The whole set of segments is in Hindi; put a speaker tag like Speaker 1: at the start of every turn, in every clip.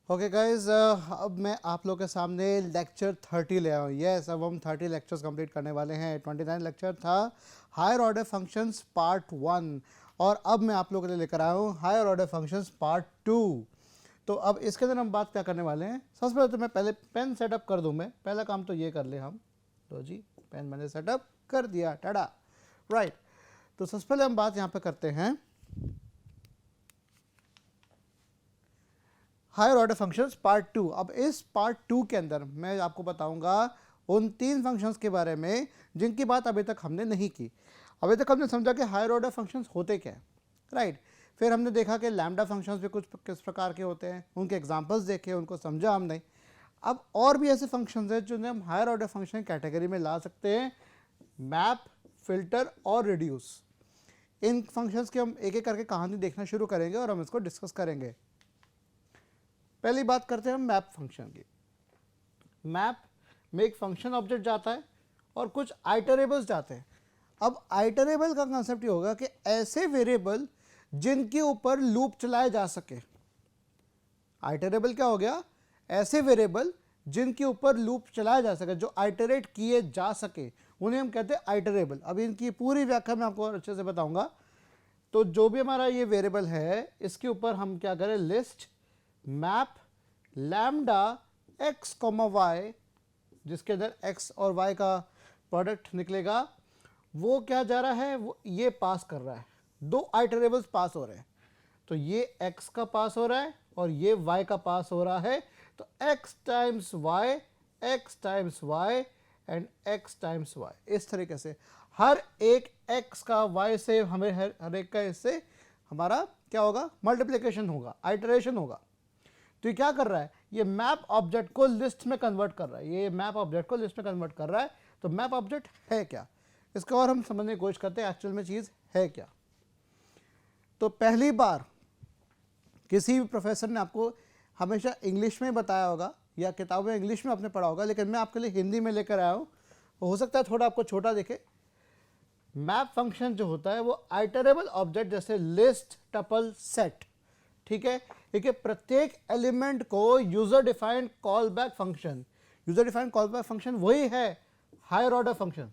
Speaker 1: ओके गाइज, अब मैं आप लोग के सामने लेक्चर 30 ले आया हूँ। यस, अब हम 30 लेक्चर्स कंप्लीट करने वाले हैं। 29 लेक्चर था हायर ऑर्डर फंक्शंस पार्ट 1 और अब मैं आप लोगों के लिए लेकर आया हूँ हायर ऑर्डर फंक्शंस पार्ट 2। तो अब इसके अंदर हम बात क्या करने वाले हैं, सबसे पहले तो मैं पहले पेन सेटअप कर दूँ। मैं पहला काम तो ये कर ले हम, तो जी पेन मैंने सेटअप कर दिया, टाटा। राइट, तो सबसे पहले हम बात यहाँ पे करते हैं हायर ऑर्डर फंक्शंस पार्ट 2। अब इस पार्ट 2 के अंदर मैं आपको बताऊंगा उन 3 फंक्शंस के बारे में जिनकी बात अभी तक हमने नहीं की। अभी तक हमने समझा कि हायर ऑर्डर फंक्शंस होते क्या हैं, राइट। फिर हमने देखा कि लैम्डा फंक्शंस भी कुछ किस प्रकार के होते हैं, उनके एग्जांपल्स देखे, उनको समझा हमने। अब और भी ऐसे फंक्शंस हैं जिन्हें हम हायर ऑर्डर फंक्शन कैटेगरी में ला सकते हैं, मैप, फिल्टर और रिड्यूस। इन फंक्शंस की हम एक एक करके कहानी देखना शुरू करेंगे और हम इसको डिस्कस करेंगे। पहली बात करते हैं हम मैप फंक्शन की। मैप में एक फंक्शन ऑब्जेक्ट जाता है और कुछ आइटरेबल्स जाते हैं। अब आइटरेबल का कंसेप्ट ये होगा कि ऐसे वेरिएबल जिनके ऊपर लूप चलाया जा सके। आइटरेबल क्या हो गया? ऐसे वेरिएबल जिनके ऊपर लूप चलाया जा सके, जो आइटरेट किए जा सके, उन्हें हम कहते हैं आइटरेबल। अब इनकी पूरी व्याख्या मैं आपको अच्छे से बताऊंगा। तो जो भी हमारा ये वेरिएबल है, इसके ऊपर हम क्या करें, list map lambda x, y, जिसके अंदर x और y का प्रोडक्ट निकलेगा, वो क्या जा रहा है, वो ये पास कर रहा है। दो आइटरेबल्स पास हो रहे हैं, तो ये x का पास हो रहा है और ये y का पास हो रहा है। तो x times y, x times y and x times y, इस तरीके से हर एक x का y से हमें हर एक का इससे हमारा क्या होगा, मल्टीप्लिकेशन होगा, आइटरेशन होगा। तो ये क्या कर रहा है, ये मैप ऑब्जेक्ट को लिस्ट में कन्वर्ट कर रहा है। ये मैप ऑब्जेक्ट को लिस्ट में कन्वर्ट कर रहा है। तो मैप ऑब्जेक्ट है क्या, इसको और हम समझने की कोशिश करते हैं एक्चुअल में चीज़ है क्या। तो पहली बार किसी भी प्रोफेसर ने आपको हमेशा इंग्लिश में बताया होगा या किताबों में इंग्लिश में आपने पढ़ा होगा, लेकिन मैं आपके लिए हिंदी में लेकर आया हूँ। हो सकता है थोड़ा आपको छोटा दिखे। मैप फंक्शन जो होता है वो आइटरेबल ऑब्जेक्ट जैसे लिस्ट, टपल, सेट, ठीक है, देखिए प्रत्येक एलिमेंट को user defined call back function, user defined call back function वही है हायर ऑर्डर फंक्शन,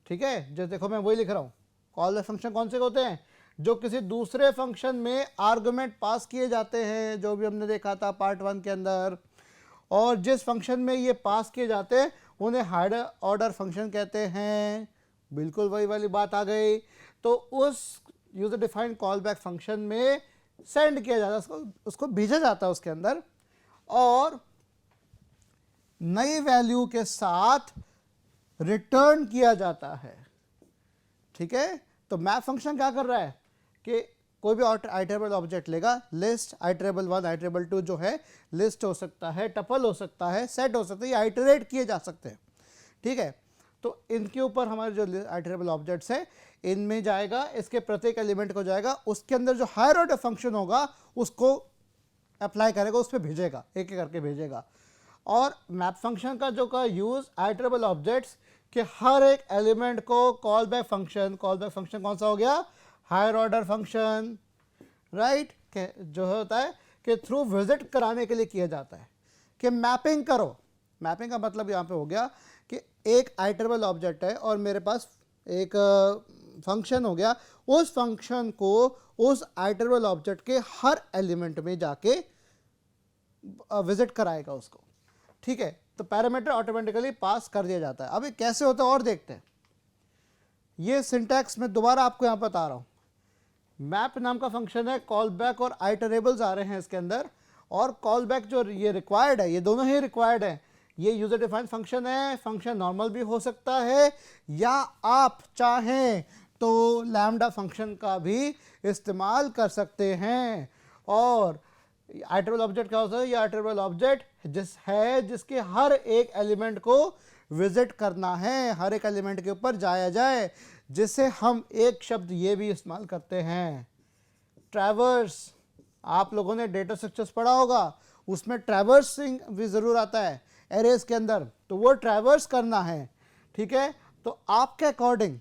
Speaker 1: ठीक है। जो देखो मैं वही लिख रहा हूं, कॉल बैक फंक्शन कौन से होते हैं, जो किसी दूसरे फंक्शन में आर्गुमेंट पास किए जाते हैं, जो भी हमने देखा था पार्ट 1 के अंदर। और जिस फंक्शन में ये पास किए जाते हैं उन्हें हायर ऑर्डर फंक्शन कहते हैं। बिल्कुल वही वाली बात आ गई। तो उस user defined call back function में सेंड किया जाता है, उसको भेजा जाता है उसके अंदर, और नई वैल्यू के साथ रिटर्न किया जाता है, ठीक है। तो मैप फंक्शन क्या कर रहा है कि कोई भी आइटरेबल ऑब्जेक्ट लेगा, लिस्ट, आइटरेबल 1, आइटरेबल 2 जो है, लिस्ट हो सकता है, टपल हो सकता है, सेट हो सकता है, ये आइटरेट किए जा सकते हैं, ठीक है। तो इनके ऊपर हमारे जो आइटरेबल ऑब्जेक्ट्स है इनमें जाएगा, इसके प्रत्येक एलिमेंट को जाएगा, उसके अंदर जो हायर ऑर्डर फंक्शन होगा उसको अप्लाई करेगा, उस पर भेजेगा, एक एक करके भेजेगा। और मैप फंक्शन का जो का यूज आइटरेबल ऑब्जेक्ट्स के हर एक एलिमेंट को call back function, call back function कौन सा हो गया, हायर ऑर्डर फंक्शन, राइट, जो होता है कि थ्रू विजिट कराने के लिए किया जाता है कि मैपिंग करो। मैपिंग का मतलब यहाँ पे हो गया कि एक आइटरेबल ऑब्जेक्ट है और मेरे पास एक फंक्शन हो गया, उस फंक्शन को उस आइटरेबल ऑब्जेक्ट के हर एलिमेंट में जाके विजिट कराएगा उसको, ठीक है। तो पैरामीटर ऑटोमेटिकली पास कर दिया जाता है। अब ये कैसे होता है और देखते हैं। ये सिंटैक्स में दोबारा आपको यहाँ बता रहा हूँ। मैप नाम का फंक्शन है, कॉल बैक और आइटरेबल्स आ रहे हैं इसके अंदर, और कॉल बैक जो ये रिक्वायर्ड है, ये दोनों ही रिक्वायर्ड है। ये यूजर डिफाइंड फंक्शन है, फंक्शन नॉर्मल भी हो सकता है, या आप चाहें तो लैम्डा फंक्शन का भी इस्तेमाल कर सकते हैं। और आइटरेबल ऑब्जेक्ट क्या होता है, ये आइटरेबल ऑब्जेक्ट जिसके हर एक एलिमेंट को विजिट करना है, हर एक एलिमेंट के ऊपर जाया जाए, जिसे हम एक शब्द ये भी इस्तेमाल करते हैं, ट्रैवर्स। आप लोगों ने डेटा स्ट्रक्चर्स पढ़ा होगा, उसमें ट्रैवर्सिंग भी जरूर आता है एरेज के अंदर, तो वो ट्रैवर्स करना है, ठीक है। तो आपके अकॉर्डिंग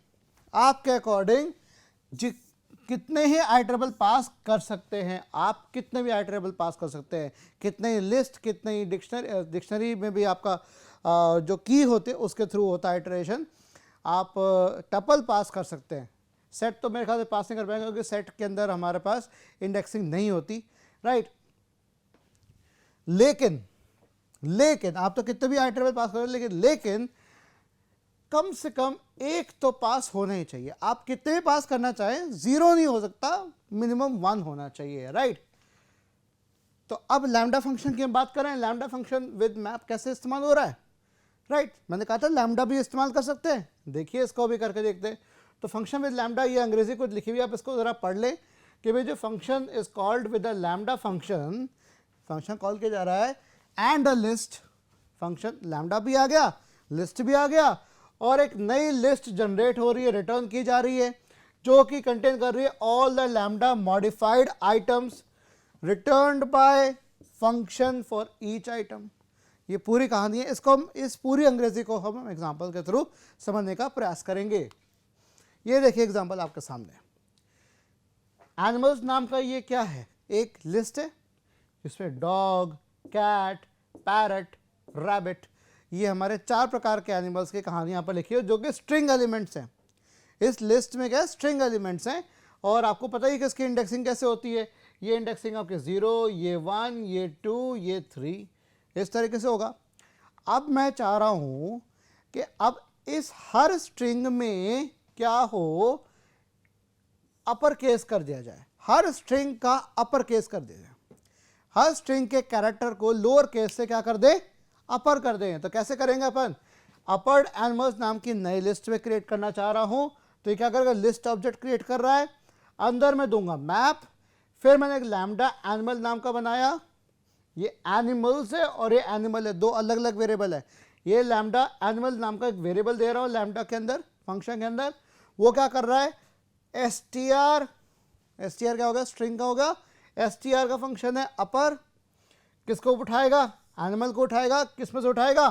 Speaker 1: कितने ही आइटरेबल पास कर सकते हैं आप, कितने भी आइटरेबल पास कर सकते हैं, कितने ही लिस्ट, कितने ही डिक्शनरी में भी आपका जो की होते उसके थ्रू होता है आइटरेशन, आप टपल पास कर सकते हैं। सेट तो मेरे ख्याल से पास नहीं कर पाएंगे क्योंकि सेट के अंदर हमारे पास इंडेक्सिंग नहीं होती, राइट। लेकिन आप तो कितने भी आइटरेबल पास करोगे, लेकिन कम से कम एक तो पास होना ही चाहिए। आप कितने भी पास करना चाहें, 0 नहीं हो सकता, मिनिमम 1 होना चाहिए, राइट। तो अब लैम्डा फंक्शन की हम बात करें, लैम्डा फंक्शन विद मैप कैसे इस्तेमाल हो रहा है, राइट। मैंने कहा था लैम्डा भी इस्तेमाल कर सकते हैं, देखिए इसको भी करके देखते हैं। तो फंक्शन विद लैम्डा, ये अंग्रेजी कुछ लिखी हुई, आप इसको जरा पढ़ लें कि भाई जो function is called with the lambda function, function call किया जा रहा है and a list function, lambda भी आ गया, लिस्ट भी आ गया, और एक नई लिस्ट जनरेट हो रही है, रिटर्न की जा रही है, जो कि कंटेन कर रही है all the lambda modified items returned by function for each item. ये पूरी कहानी है, इसको हम, इस पूरी अंग्रेजी को हम एग्जांपल के थ्रू समझने का प्रयास करेंगे। ये देखिए एग्जांपल आपके सामने, एनिमल्स नाम का ये क्या है, एक लिस्ट है जिसमें डॉग, कैट, पैरट, रैबिट, ये हमारे 4 प्रकार के एनिमल्स की कहानी यहाँ पर लिखी है जो कि स्ट्रिंग एलिमेंट्स हैं। इस लिस्ट में क्या स्ट्रिंग एलिमेंट्स हैं, और आपको पता ही कि इसकी इंडेक्सिंग कैसे होती है, ये इंडेक्सिंग आपके 0, ये 1, ये 2, ये 3, इस तरीके से होगा। अब मैं चाह रहा हूँ कि अब इस हर स्ट्रिंग में क्या हो, अपर केस कर दिया जाए, हर स्ट्रिंग का अपर केस कर दिया जाए, हर स्ट्रिंग के कैरेक्टर को लोअर केस से क्या कर दे, अपर कर दें। तो कैसे करेंगे अपन, अपर्ड एनिमल्स नाम की नई लिस्ट में क्रिएट करना चाह रहा हूं, तो ये क्या करेगा, लिस्ट ऑब्जेक्ट क्रिएट कर रहा है, अंदर मैं दूंगा मैप, फिर मैंने एक लैम्डा एनिमल नाम का बनाया, ये एनिमल्स है और ये एनिमल है, 2 अलग अलग वेरिएबल है। ये लैम्डा एनिमल नाम का एक वेरिएबल दे रहा हूं लैम्डा के अंदर, फंक्शन के अंदर, वो क्या कर रहा है, str, str क्या होगा, स्ट्रिंग का होगा, str का फंक्शन है अपर, किसको उठाएगा, एनिमल को उठाएगा, किस में से उठाएगा,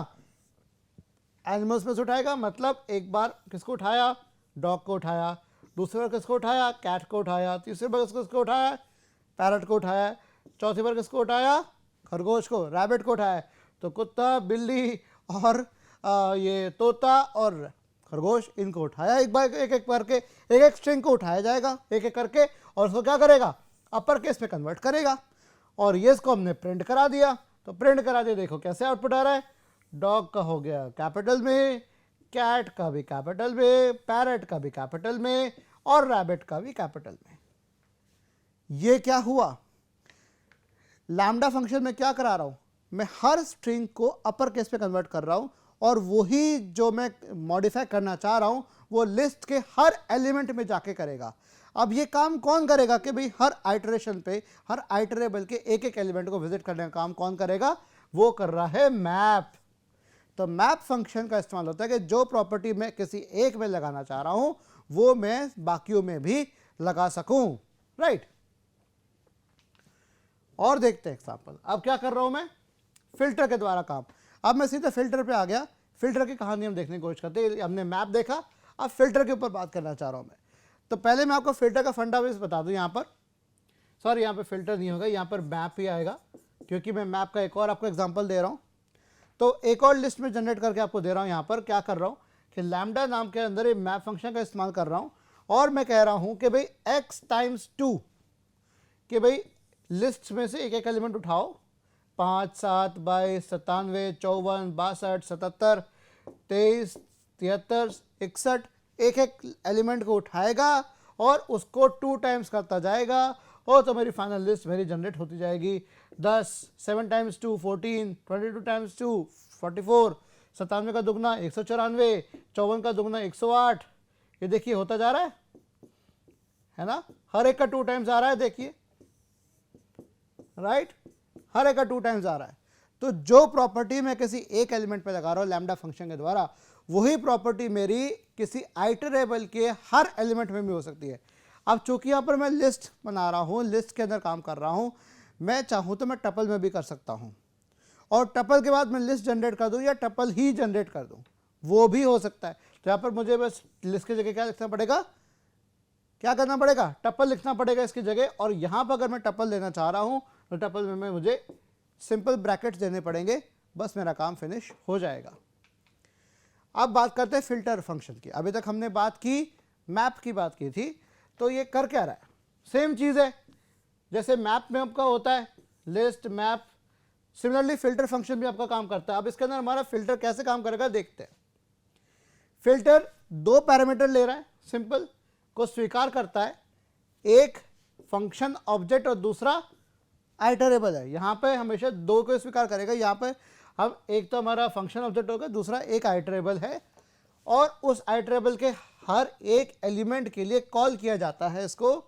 Speaker 1: एनिमल्स में से उठाएगा, मतलब एक बार किसको उठाया, डॉग को उठाया, दूसरी बार किसको उठाया, कैट को उठाया, तीसरी बार किसको उठाया, पैरट को उठाया, चौथी बार किसको उठाया, खरगोश को, रैबिट को उठाया। तो कुत्ता, बिल्ली और ये तोता और खरगोश, इनको उठाया एक बार, एक एक करके, एक एक स्ट्रिंग को उठाया जाएगा एक एक करके, और उसको क्या करेगा, अपर केस में कन्वर्ट करेगा, और ये इसको हमने प्रिंट करा दिया। तो प्रिंट करा दिया, देखो कैसे आउटपुट आ रहा है, डॉग का हो गया कैपिटल में, कैट का भी कैपिटल में, पैरट का भी कैपिटल में, और रैबिट का भी कैपिटल में। ये क्या हुआ, लैम्डा फंक्शन में क्या करा रहा हूं, मैं हर स्ट्रिंग को अपर केस में कन्वर्ट कर रहा हूं, और वही जो मैं मॉडिफाई करना चाह रहा हूं वो लिस्ट के हर एलिमेंट में जाके करेगा। अब ये काम कौन करेगा कि भाई हर आइटरेशन पे, हर आइटरेबल के एक एक एलिमेंट को विजिट करने का काम कौन करेगा, वो कर रहा है मैप। तो मैप फंक्शन का इस्तेमाल होता है कि जो प्रॉपर्टी मैं किसी एक में लगाना चाह रहा हूं वो मैं बाकियों में भी लगा सकूं, राइट। और देखते हैं एग्जांपल, अब क्या कर रहा हूं मैं, फिल्टर के द्वारा काम। अब मैं सीधे फिल्टर पे आ गया, फिल्टर की कहानी हम देखने की कोशिश करते हैं। हमने मैप देखा, अब फिल्टर के ऊपर बात करना चाह रहा हूं मैं। तो पहले मैं आपको फिल्टर का फंडा बेस बता दूं, यहाँ पर सॉरी यहाँ पर फिल्टर नहीं होगा, यहाँ पर मैप ही आएगा, क्योंकि मैं मैप का एक और आपको एग्जांपल दे रहा हूँ। तो एक और लिस्ट में जनरेट करके आपको दे रहा हूँ। यहाँ पर क्या कर रहा हूँ कि लैम्डा नाम के अंदर ये मैप फंक्शन का इस्तेमाल कर रहा हूँ, और मैं कह रहा हूँ कि भाई x टाइम्स 2, कि भाई लिस्ट में से एक एक एलिमेंट उठाओ, 5, 7, 22, 97, 54, 62, 77, 23, 73, 61, एक एक एलिमेंट को उठाएगा और उसको 2 टाइम्स करता जाएगा, और तो मेरी फाइनल लिस्ट मेरी जनरेट होती जाएगी। 10, 7 टाइम्स 2 14, 22 टाइम्स 2 44, 97 का दुगना 194, 54 का दुगना 108। ये देखिए होता जा रहा है ना, हर एक का 2 टाइम्स आ रहा है, देखिए, राइट, हर एक का 2 टाइम्स आ रहा है। तो जो प्रॉपर्टी मैं किसी एक एलिमेंट पे लगा रहा हूँ लैम्डा फंक्शन के द्वारा, वही प्रॉपर्टी मेरी किसी आइटरेबल के हर एलिमेंट में भी हो सकती है। अब चूंकि यहाँ पर मैं लिस्ट बना रहा हूँ, लिस्ट के अंदर काम कर रहा हूँ, मैं चाहूँ तो मैं टपल में भी कर सकता हूँ, और टपल के बाद मैं लिस्ट जनरेट कर दूँ या टपल ही जनरेट कर दूँ, वो भी हो सकता है। तो यहाँ पर मुझे बस लिस्ट की जगह क्या लिखना पड़ेगा, क्या करना पड़ेगा, टपल लिखना पड़ेगा इसकी जगह, और यहाँ पर अगर मैं टपल लेना चाह रहा हूँ तो टपल में मुझे सिंपल ब्रैकेट्स देने पड़ेंगे, बस मेरा काम फिनिश हो जाएगा। अब बात करते हैं फिल्टर फंक्शन की। अभी तक हमने बात की मैप की बात की थी, तो ये कर क्या रहा है, सेम चीज़ है जैसे मैप में आपका होता है list map, similarly filter function भी आपका काम करता है। अब इसके अंदर हमारा फिल्टर कैसे काम करेगा देखते हैं। फिल्टर दो पैरामीटर ले रहा है, सिंपल को स्वीकार करता है, एक फंक्शन ऑब्जेक्ट और दूसरा आइटरेबल है। यहाँ पे हमेशा दो को स्वीकार करेगा, यहाँ पे हम एक तो हमारा फंक्शन ऑब्जेक्ट होगा, दूसरा एक आइटरेबल है, और उस आइटरेबल के हर एक एलिमेंट के लिए कॉल किया जाता है इसको,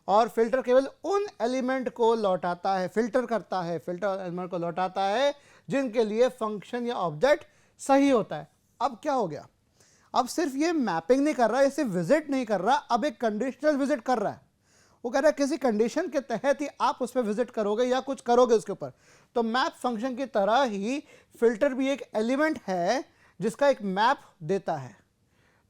Speaker 1: और फिल्टर केवल उन एलिमेंट को लौटाता है, फिल्टर करता है, फिल्टर एलिमेंट को लौटाता है जिनके लिए फंक्शन या ऑब्जेक्ट सही होता है। अब क्या हो गया, अब सिर्फ ये मैपिंग नहीं कर रहा है, इसे विजिट नहीं कर रहा, अब एक कंडीशनल विजिट कर रहा है। वो कह रहा है किसी कंडीशन के तहत ही आप उस पर विजिट करोगे या कुछ करोगे उसके ऊपर। तो मैप फंक्शन की तरह ही फिल्टर भी एक एलिमेंट है जिसका एक मैप देता है।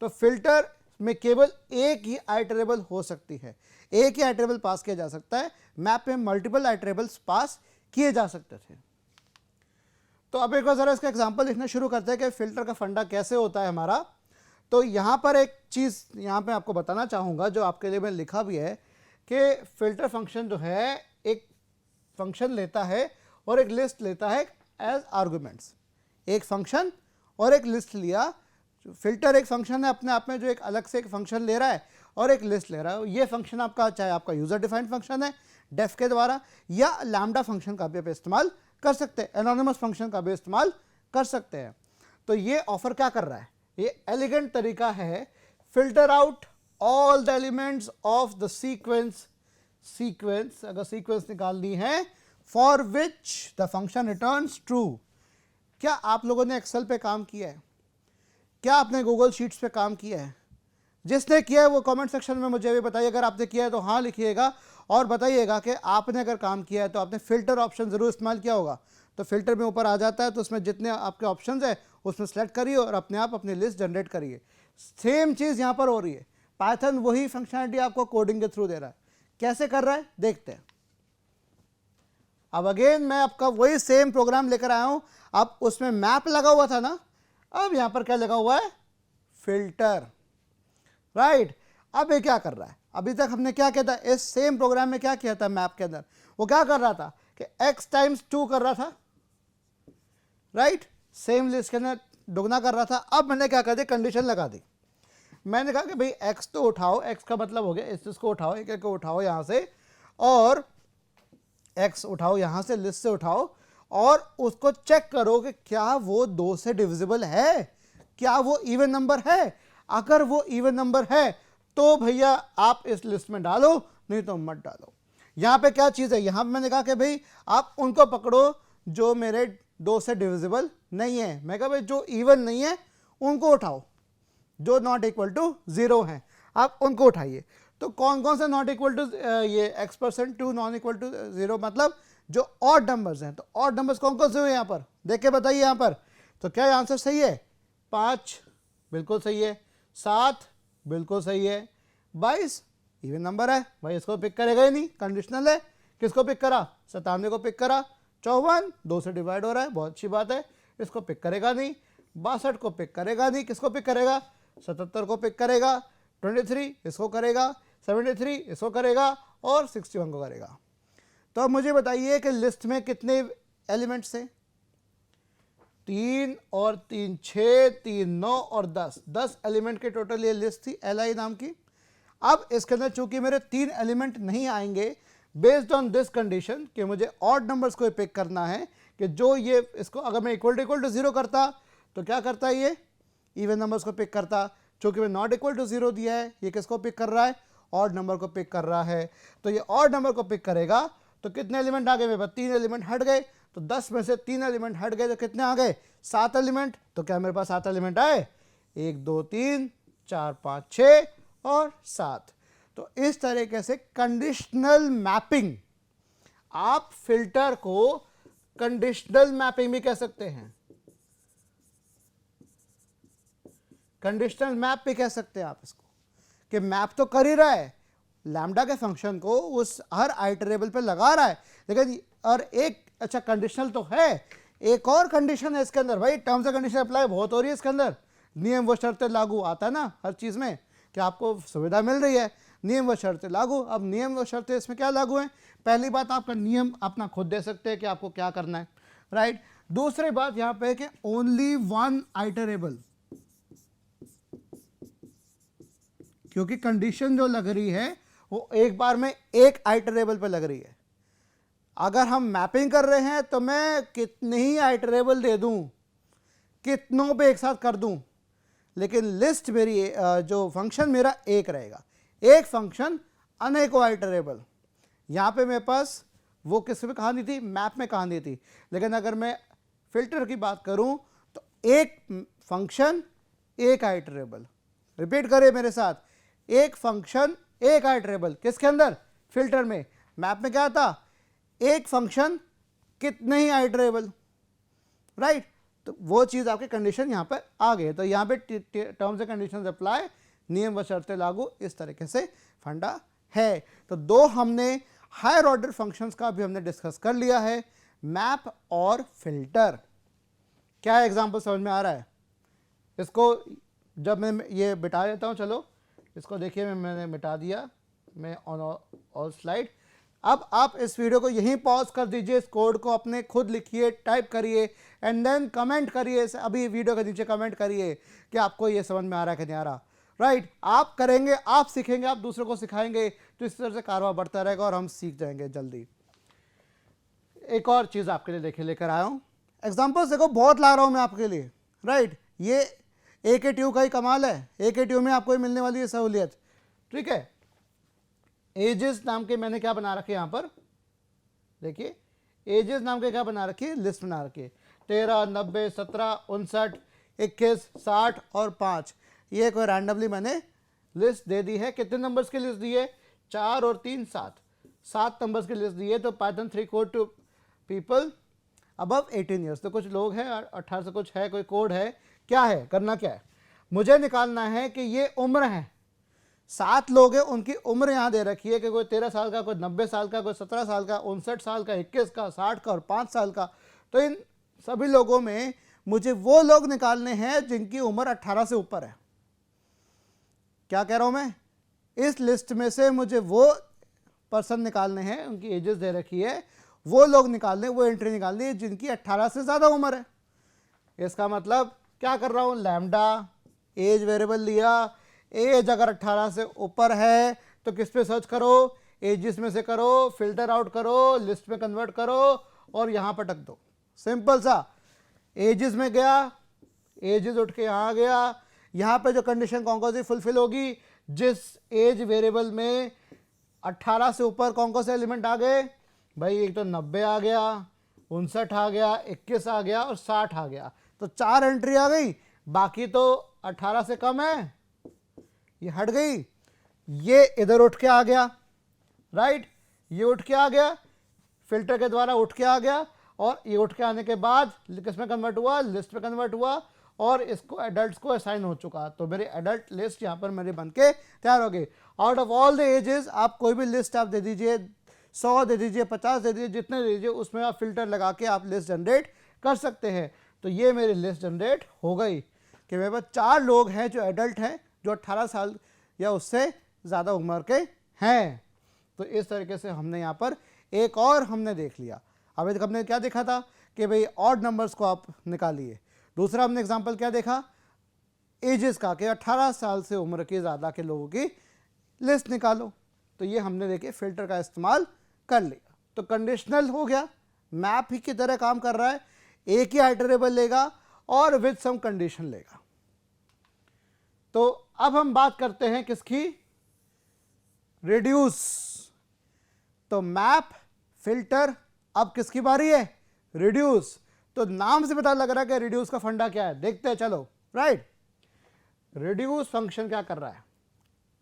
Speaker 1: तो फिल्टर में केवल एक ही आइटरेबल हो सकती है, एक ही आइटरेबल पास किया जा सकता है, मैप में मल्टीपल आइटरेबल्स पास किए जा सकते थे। तो अब एक बार जरा इसका एग्जांपल लिखना शुरू करते हैं कि फिल्टर का फंडा कैसे होता है हमारा। तो यहाँ पर एक चीज़ यहाँ पे आपको बताना चाहूँगा जो आपके लिए मैंने लिखा भी है कि फिल्टर फंक्शन जो है एक फंक्शन लेता है और एक लिस्ट लेता है एज आर्गुमेंट्स। एक फंक्शन और एक लिस्ट लिया, फिल्टर एक फंक्शन है अपने आप में जो एक अलग से एक फंक्शन ले रहा है और एक लिस्ट ले रहा है। ये फंक्शन आपका चाहे आपका यूजर डिफाइंड फंक्शन है डेफ के द्वारा, या लैम्डा फंक्शन का भी आप इस्तेमाल कर सकते हैं, एनोनिमस फंक्शन का भी इस्तेमाल कर सकते हैं। तो ये ऑफर क्या कर रहा है, ये एलिगेंट तरीका है, filter out all the elements of the sequence, अगर सीक्वेंस निकालनी है for which the function returns true. क्या आप लोगों ने एक्सेल पे काम किया है, क्या आपने गूगल शीट्स पे काम किया है? जिसने किया है वो कमेंट सेक्शन में मुझे भी बताइए, अगर आपने किया है तो हाँ लिखिएगा, और बताइएगा कि आपने अगर काम किया है तो आपने फिल्टर ऑप्शन ज़रूर इस्तेमाल किया होगा। तो फिल्टर में ऊपर आ जाता है, तो उसमें जितने आपके ऑप्शंस हैं उसमें सेलेक्ट करिए और अपने आप अपनी लिस्ट जनरेट करिए। सेम चीज़ यहाँ पर हो रही है, पाइथन वही फंक्शनलिटी आपको कोडिंग के थ्रू दे रहा है। कैसे कर रहा है देखते हैं। अब अगेन मैं आपका वही सेम प्रोग्राम लेकर आया हूँ, अब उसमें मैप लगा हुआ था ना, अब यहाँ पर क्या लगा हुआ है, फिल्टर, राइट। अब ये क्या कर रहा है, अभी तक हमने क्या किया था इस सेम प्रोग्राम में, क्या किया था मैप के अंदर, वो क्या कर रहा था कि x टाइम्स 2 कर रहा था, राइट, सेम लिस्ट के अंदर दुगना कर रहा था। अब मैंने क्या कर दिया, कंडीशन लगा दी, मैंने कहा कि भाई x तो उठाओ, x का मतलब हो गया इस को उठाओ, एक को उठाओ यहाँ से, और x उठाओ यहाँ से, लिस्ट से उठाओ, और उसको चेक करो कि क्या वो 2 से डिविजिबल है, क्या वो इवन नंबर है। अगर वो इवन नंबर है तो भैया आप इस लिस्ट में डालो, नहीं तो मत डालो। यहाँ पे क्या चीज़ है, यहाँ पे मैंने कहा कि भाई आप उनको पकड़ो जो मेरे 2 से डिविजिबल नहीं है। मैं कहा भाई जो इवन नहीं है उनको उठाओ, जो नॉट इक्वल टू 0 हैं आप उनको उठाइए। तो कौन कौन से नॉट इक्वल टू ये x% 2 नॉट इक्वल टू 0 मतलब जो ऑड नंबर्स हैं। तो ऑड नंबर्स कौन कौन से हुए यहाँ पर देख के बताइए। यहाँ पर तो क्या आंसर सही है, 5 बिल्कुल सही है, 7 बिल्कुल सही है, 22 इवन नंबर है भाई, इसको पिक करेगा ही नहीं, कंडीशनल है। किसको पिक करा, 97 को पिक करा, 54 2 से डिवाइड हो रहा है, बहुत अच्छी बात है, इसको पिक करेगा नहीं। 62 को पिक करेगा नहीं, किसको पिक करेगा, 77 को पिक करेगा, 23 इसको करेगा, 73 इसको करेगा, और 61 को करेगा। तो अब मुझे बताइए कि लिस्ट में कितने एलिमेंट्स हैं, 3 और 3 6, 3 9 और 10 एलिमेंट के टोटल ये लिस्ट थी li नाम की। अब इसके अंदर चूंकि मेरे 3 एलिमेंट नहीं आएंगे, बेस्ड ऑन दिस कंडीशन कि मुझे ऑड नंबर्स को पिक करना है, कि जो ये इसको अगर मैं इक्वल टू 0 करता तो क्या करता है, ये इवन नंबर्स को पिक करता। चूंकि मैं नॉट इक्वल टू 0 दिया है, ये किसको पिक कर रहा है, ऑड नंबर को पिक कर रहा है। तो ये ऑड नंबर को पिक करेगा, तो कितने एलिमेंट आ गए मेरे पास, 3 एलिमेंट हट गए। तो 10 में से 3 एलिमेंट हट गए तो कितने आ गए, 7 एलिमेंट। तो क्या मेरे पास 7 एलिमेंट आए, 1 2 3 4 5 6 और 7। तो इस तरीके से कंडीशनल मैपिंग, आप फिल्टर को कंडीशनल मैपिंग भी कह सकते हैं, कंडीशनल मैप भी कह सकते हैं आप इसको, कि मैप तो कर ही रहा है, लैम्डा के फंक्शन को उस हर आइटरेबल पे लगा रहा है, लेकिन और एक अच्छा कंडीशनल तो है, एक और कंडीशन है इसके अंदर भाई, टर्म्स एंड कंडीशन अप्लाई बहुत हो रही है इसके अंदर, नियम व शर्तें लागू आता है ना हर चीज़ में कि आपको सुविधा मिल रही है, नियम व शर्तें लागू। अब नियम व शर्तें इसमें क्या लागू हैं? पहली बात, आपका नियम अपना खुद दे सकते हैं कि आपको क्या करना है, राइट। दूसरी बात यहाँ पे कि ओनली वन आइटरेबल, क्योंकि कंडीशन जो लग रही है वो एक बार में एक आइटरेबल पे लग रही है। अगर हम मैपिंग कर रहे हैं तो मैं कितने ही आइटरेबल दे दूं, कितनों पे एक साथ कर दूं, लेकिन लिस्ट मेरी जो फंक्शन मेरा एक रहेगा, एक फंक्शन अनेकों आइटरेबल। यहाँ पे मेरे पास वो किस में कहानी थी, मैप में कहानी थी, लेकिन अगर मैं फिल्टर की बात करूं तो एक फंक्शन एक आइटरेबल। रिपीट करिए मेरे साथ, एक फंक्शन एक आइटरेबल, किसके अंदर? फिल्टर में। मैप में क्या था? एक फंक्शन कितने ही आइटरेबल, राइट। तो वो चीज़ आपके कंडीशन यहाँ पर आ गए, तो यहाँ पे टर्म्स एंड कंडीशंस अप्लाई, नियम व शर्तें लागू, इस तरीके से फंडा है। तो दो हमने हायर ऑर्डर फंक्शंस का भी हमने डिस्कस कर लिया है, मैप और फिल्टर। क्या एग्जांपल समझ में आ रहा है? इसको जब मैं ये मिटा देता हूँ, चलो इसको देखिए, मैंने मिटा दिया, मैं ऑन ऑल स्लाइड। अब आप इस वीडियो को यहीं पॉज कर दीजिए, इस कोड को अपने खुद लिखिए, टाइप करिए एंड देन कमेंट करिए, अभी वीडियो के नीचे कमेंट करिए कि आपको ये समझ में आ रहा है कि नहीं आ रहा, राइट। आप करेंगे, आप सीखेंगे, आप दूसरों को सिखाएंगे, तो इस तरह से कारवा बढ़ता रहेगा और हम सीख जाएंगे जल्दी। एक और चीज़ आपके लिए देखे लेकर आया हूँ, एग्जाम्पल्स देखो बहुत ला रहा हूँ मैं आपके लिए, राइट। ये AKTU का ही कमाल है, AKTU में आपको मिलने वाली है सहूलियत, ठीक है। एजेस नाम के मैंने क्या बना रखे यहाँ पर, देखिए एजेस नाम के क्या बना रखी है, लिस्ट बना रखी है, 13, 90, 17, 59, 21, 60 और 5। ये कोई रैंडमली मैंने लिस्ट दे दी है। कितने नंबर्स की लिस्ट दी है? 4 और 3 7 नंबर्स की लिस्ट दी है। तो Python 3 code to people above 18 years, तो कुछ लोग हैं 18 से कुछ है, कोई कोड है, क्या है, करना क्या है, मुझे निकालना है कि ये उम्र है, 7 लोग हैं, उनकी उम्र यहाँ दे रखी है कि कोई 13 साल का, कोई 90 साल का, कोई 17 साल का, 59 साल का, 21 का, 60 का और 5 साल का। तो इन सभी लोगों में मुझे वो लोग निकालने हैं जिनकी उम्र 18 से ऊपर है। क्या कह रहा हूँ मैं? इस लिस्ट में से मुझे वो पर्सन निकालने हैं, उनकी एजेस दे रखी है, वो लोग निकालने, वो एंट्री निकालनी है जिनकी 18 से ज़्यादा उम्र है। इसका मतलब क्या कर रहा हूँ, लैम्डा एज वेरिएबल लिया, एज अगर 18 से ऊपर है तो किस पे सर्च करो, एजेस में से करो, फिल्टर आउट करो, लिस्ट में कन्वर्ट करो और यहाँ पर टक दो, सिंपल सा। एजेस में गया, एजेस उठ के यहाँ गया, यहाँ पे जो कंडीशन कौन सी फुलफिल होगी, जिस एज वेरिएबल में 18 से ऊपर कौन से एलिमेंट आ गए भाई, एक तो 90 आ गया, 59 आ गया, 21 आ गया और 60 आ गया, तो 4 एंट्री आ गई। बाकी तो 18 से कम है, ये हट गई, ये इधर उठ के आ गया, राइट, ये उठ के आ गया, फिल्टर के द्वारा उठ के आ गया, और ये उठ के आने के बाद किस में कन्वर्ट हुआ, लिस्ट में कन्वर्ट हुआ, और इसको एडल्ट्स को असाइन हो चुका। तो मेरी एडल्ट लिस्ट यहाँ पर मेरी बन के तैयार हो गई। Out of all the ages आप कोई भी लिस्ट आप दे दीजिए, 100 दे दीजिए, 50 दे दीजिए, जितने दे दीजिए, उसमें आप फिल्टर लगा के आप लिस्ट जनरेट कर सकते हैं। तो ये मेरी लिस्ट जनरेट हो गई कि मेरे पास 4 लोग हैं जो एडल्ट हैं, जो 18 साल या उससे ज़्यादा उम्र के हैं। तो इस तरीके से हमने यहाँ पर एक और हमने देख लिया। अभी तक हमने क्या देखा था कि भाई ऑड नंबर्स को आप निकालिए। दूसरा हमने एग्जांपल क्या देखा, एजेस का, कि 18 साल से उम्र के ज़्यादा के लोगों की लिस्ट निकालो। तो ये हमने देखे फिल्टर का इस्तेमाल कर लिया। तो कंडीशनल हो गया, मैप ही की तरह काम कर रहा है, एक ही आइटरेबल लेगा और विद सम कंडीशन लेगा। तो अब हम बात करते हैं किसकी, रिड्यूस। तो मैप, फिल्टर, अब किसकी बारी है, रिड्यूस। तो नाम से पता लग रहा है कि रिड्यूस का फंडा क्या है, देखते हैं चलो, राइट। रिड्यूस फंक्शन क्या कर रहा है,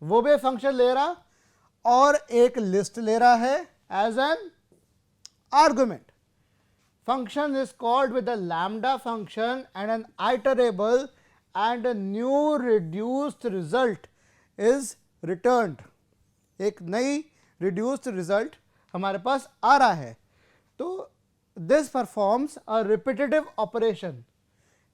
Speaker 1: वो भी फंक्शन ले रहा और एक लिस्ट ले रहा है as an argument. Function is called with the lambda function and an iterable and a new reduced result is returned. एक नई रिड्यूस्ड रिजल्ट हमारे पास आ रहा है। तो this performs a repetitive operation,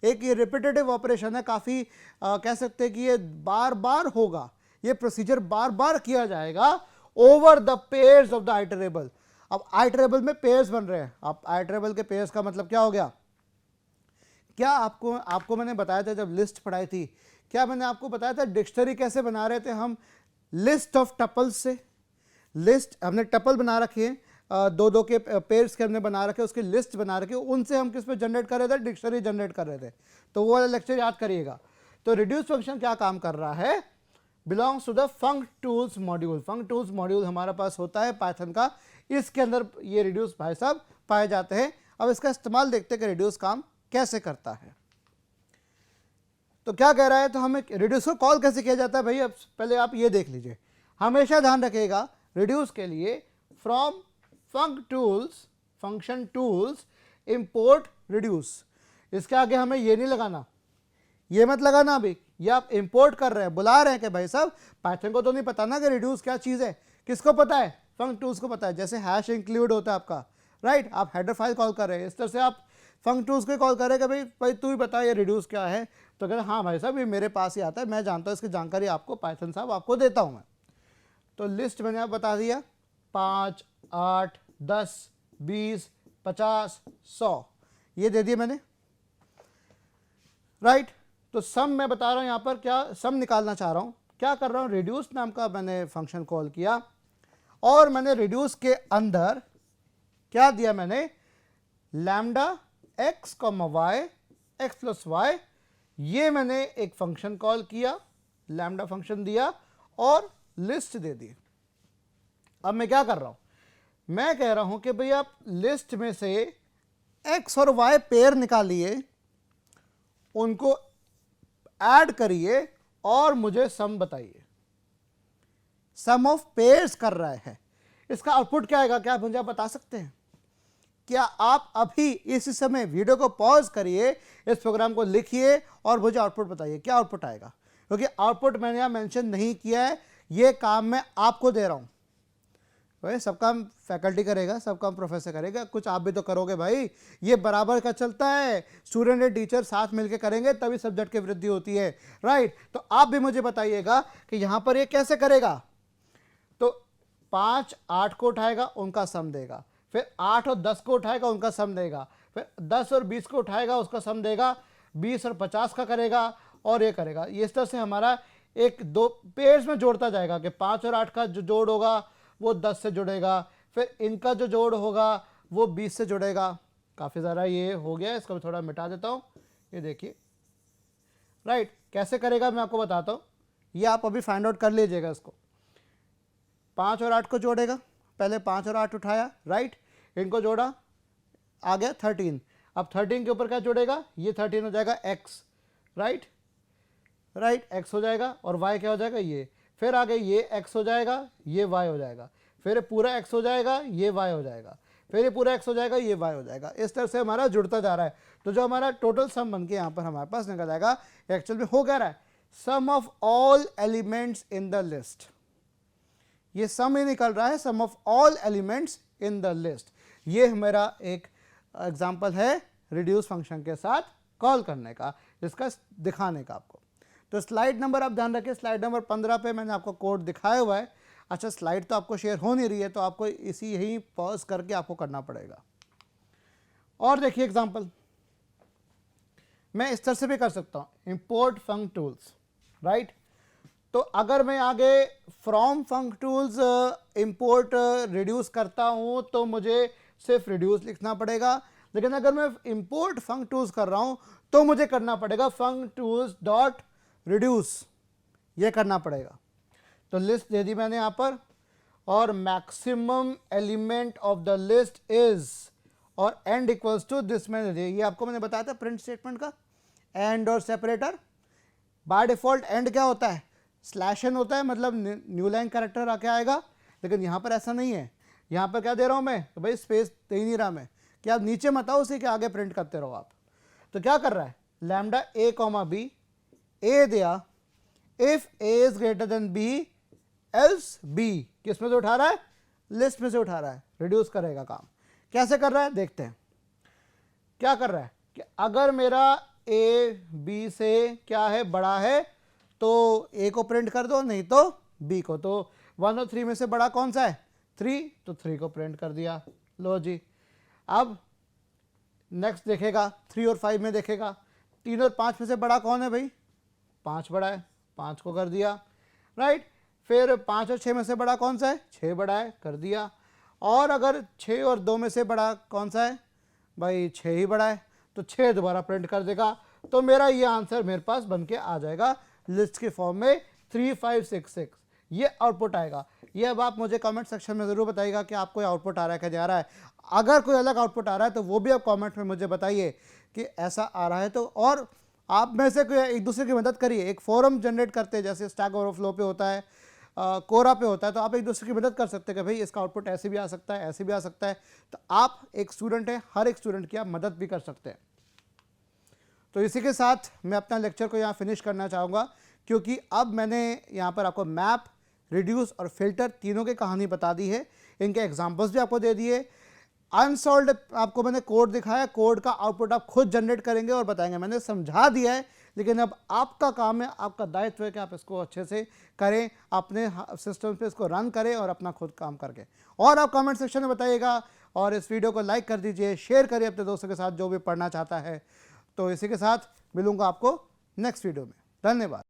Speaker 1: एक ये रिपीटेटिव ऑपरेशन है, काफ़ी कह सकते हैं कि ये बार बार होगा, ये प्रोसीजर बार बार किया जाएगा over the pairs of the iterable. अब आइटरेबल में पेयर्स बन रहे हैं, अब आइटरेबल के पेयर्स का मतलब क्या हो गया? क्या आपको मैंने बताया था जब लिस्ट पढ़ाई थी, क्या मैंने आपको बताया था डिक्शनरी कैसे बना रहे थे हम? लिस्ट ऑफ टपल्स से, लिस्ट हमने टपल बना रखे हैं, दो दो के पेयर्स के हमने बना रखे, उसकी लिस्ट बना रखे, उनसे हम किस पे जनरेट कर रहे थे? डिक्शनरी जनरेट कर रहे थे। तो वो वाला लेक्चर याद करिएगा। तो रिड्यूस फंक्शन क्या काम कर रहा है? Belongs to the functools module. Functools module हमारे पास होता है पाइथन का, इसके अंदर ये रिड्यूस भाई साहब पाए जाते हैं। अब इसका इस्तेमाल देखते हैं कि रिड्यूस काम कैसे करता है। तो क्या कह रहा है? तो हमें रिड्यूस को कॉल कैसे किया जाता है भाई? अब पहले आप ये देख लीजिए, हमेशा ध्यान रखिएगा रिड्यूस के लिए from functools, function tools import reduce. इसके आगे हमें ये नहीं लगाना, ये मत लगाना अभी, ये आप इंपोर्ट कर रहे हैं, बुला रहे हैं कि भाई साहब पाइथन को तो नहीं पता ना कि रिड्यूस क्या चीज़ है। किसको पता है? फंक्टूल्स को पता है। जैसे हैश इंक्लूड होता है आपका, राइट, आप हेडर फाइल कॉल कर रहे हैं, इस तरह से आप फंक्टूल्स को कॉल करें कि भाई तू ही बता ये रिड्यूस क्या है। तो कहते हैं हाँ भाई साहब ये मेरे पास ही आता है, मैं जानता हूँ, इसकी जानकारी आपको पाइथन साहब आपको देता हूँ मैं। तो लिस्ट मैंने आप बता दिया, 5, 8, 10, 20, 50, 100 ये दे दिए मैंने, राइट। तो सम मैं बता रहा हूँ यहाँ पर, क्या सम निकालना चाह रहा हूँ। क्या कर रहा हूँ? रिड्यूस नाम का मैंने फंक्शन कॉल किया और मैंने रिड्यूस के अंदर क्या दिया? मैंने lambda x, y, x plus Y, ये मैंने एक फंक्शन कॉल किया, लैम्डा फंक्शन दिया और लिस्ट दे दी। अब मैं क्या कर रहा हूं? मैं कह रहा हूं कि भाई आप लिस्ट में से x और y पेयर निकालिए, उनको ऐड करिए और मुझे सम बताइए। सम ऑफ पेयर्स कर रहा है, इसका आउटपुट क्या आएगा? क्या मुझे आप बता सकते हैं? क्या आप अभी इस समय वीडियो को पॉज करिए, इस प्रोग्राम को लिखिए और मुझे आउटपुट बताइए, क्या आउटपुट आएगा? क्योंकि आउटपुट मैंने यहां मेंशन नहीं किया है, ये काम मैं आपको दे रहा हूं। भाई सब काम फैकल्टी करेगा, सब काम प्रोफेसर करेगा, कुछ आप भी तो करोगे भाई, ये बराबर का चलता है। स्टूडेंट एंड टीचर साथ मिलकर करेंगे तभी सब्जेक्ट की वृद्धि होती है, राइट। तो आप भी मुझे बताइएगा कि यहां पर ये कैसे करेगा। तो 5, 8 को उठाएगा, उनका सम देगा, फिर 8 और 10 को उठाएगा, उनका सम देगा, फिर 10 और 20 को उठाएगा, उसका सम देगा, 20 और 50 का करेगा और ये करेगा। ये इस तरह से हमारा एक दो पेयर्स में जोड़ता जाएगा कि 5 और 8 का जो जोड़ होगा वो 10 से जुड़ेगा, फिर इनका जो जोड़ होगा वो 20 से जुड़ेगा। काफ़ी ज़्यादा ये हो गया, इसको मैं थोड़ा मिटा देता हूँ। ये देखिए, राइट, कैसे करेगा मैं आपको बताता हूँ, ये आप अभी फाइंड आउट कर लीजिएगा। इसको 5 और 8 को जोड़ेगा, पहले 5 और 8 उठाया, राइट, इनको जोड़ा, आ गया 13। अब 13 के ऊपर क्या जोड़ेगा? ये 13 हो जाएगा x, राइट, x हो जाएगा और y क्या हो जाएगा? ये। फिर आगे ये x हो जाएगा, ये y हो जाएगा, फिर पूरा x हो जाएगा, ये y हो जाएगा, फिर ये पूरा x हो जाएगा, ये y हो जाएगा। इस तरह से हमारा जुड़ता जा रहा है। तो जो हमारा टोटल सम बन के यहाँ पर हमारे पास निकल आएगा, एक्चुअल में हो क्या रहा है? Sum of all elements in the list. ये सम ही निकल रहा है, sum of all elements in the list. ये मेरा एक एग्जाम्पल है रिड्यूस फंक्शन के साथ कॉल करने का, जिसका दिखाने का आपको। तो स्लाइड नंबर आप ध्यान रखें, स्लाइड नंबर 15 पे मैंने आपको कोड दिखाया हुआ है। अच्छा, स्लाइड तो आपको शेयर हो नहीं रही है, तो आपको इसी यही पॉज करके आपको करना पड़ेगा। और देखिए एग्जाम्पल, मैं इस तरह से भी कर सकता हूँ, इंपोर्ट फंक टूल्स, राइट। तो अगर मैं आगे from funk tools import reduce करता हूँ तो मुझे सिर्फ रिड्यूस लिखना पड़ेगा, लेकिन अगर मैं इंपोर्ट फंक टूल्स कर रहा हूँ तो मुझे करना पड़ेगा फंक टूल्स डॉट रिड्यूस, ये करना पड़ेगा। तो लिस्ट दे दी मैंने यहाँ पर, और maximum element of the list is, और एंड इक्वल्स टू दिस मैंने दे, ये आपको मैंने बताया था प्रिंट स्टेटमेंट का, एंड और सेपरेटर। बाय डिफॉल्ट एंड क्या होता है? स्लैश एन होता है, मतलब न्यू लाइन कैरेक्टर आके आएगा, लेकिन यहाँ पर ऐसा नहीं है। यहाँ पर क्या दे रहा हूँ मैं? तो भाई स्पेस दे ही नहीं रहा मैं, कि आप नीचे मत आओ, उसी के आगे प्रिंट करते रहो आप। तो क्या कर रहा है? Lambda a comma B, A दिया, if a is greater than b else B किस में से उठा रहा है, लिस्ट में से उठा रहा है, रिड्यूस करेगा काम। कैसे कर रहा है देखते हैं। क्या कर रहा है कि अगर मेरा ए बी से क्या है, बड़ा है, तो ए को प्रिंट कर दो, नहीं तो बी को। तो 1 और 3 में से बड़ा कौन सा है, 3, तो 3 को प्रिंट कर दिया। लो जी, अब नेक्स्ट देखेगा 3 और 5 में देखेगा 3 और 5 में से बड़ा कौन है भाई, 5 बड़ा है, 5 को कर दिया, राइट। फिर 5 और 6 में से बड़ा कौन सा है, 6 बड़ा है, कर दिया। और अगर 6 और 2 में से बड़ा कौन सा है भाई, 6 ही बड़ा है, तो 6 दोबारा प्रिंट कर देगा। तो मेरा ये आंसर मेरे पास बन के आ जाएगा लिस्ट के फॉर्म में 3566, ये आउटपुट आएगा। ये अब आप मुझे कमेंट सेक्शन में ज़रूर बताइएगा कि आपको आउटपुट आ रहा है क्या जा रहा है। अगर कोई अलग आउटपुट आ रहा है तो वो भी आप कमेंट में मुझे बताइए कि ऐसा आ रहा है। तो और आप में से कोई एक दूसरे की मदद करिए, एक फोरम जनरेट करते हैं, जैसे स्टैक ओवरफ्लो पे होता है, कोरा पे होता है, तो आप एक दूसरे की मदद कर सकते हैं कि भाई इसका आउटपुट ऐसे भी आ सकता है, ऐसे भी आ सकता है। तो आप एक स्टूडेंट हैं, हर एक स्टूडेंट की आप मदद भी कर सकते हैं। तो इसी के साथ मैं अपना लेक्चर को यहाँ फिनिश करना चाहूँगा, क्योंकि अब मैंने यहाँ पर आपको मैप, रिड्यूस और फिल्टर तीनों की कहानी बता दी है, इनके एग्जांपल्स भी आपको दे दिए। अनसॉल्व्ड आपको मैंने कोड दिखाया, कोड का आउटपुट आप खुद जनरेट करेंगे और बताएंगे। मैंने समझा दिया है, लेकिन अब आपका काम है, आपका दायित्व है कि आप इसको अच्छे से करें, अपने सिस्टम पे इसको रन करें और अपना खुद काम करके। और आप कमेंट सेक्शन में बताइएगा, और इस वीडियो को लाइक कर दीजिए, शेयर करिए अपने दोस्तों के साथ जो भी पढ़ना चाहता है। तो इसी के साथ मिलूंगा आपको नेक्स्ट वीडियो में। धन्यवाद।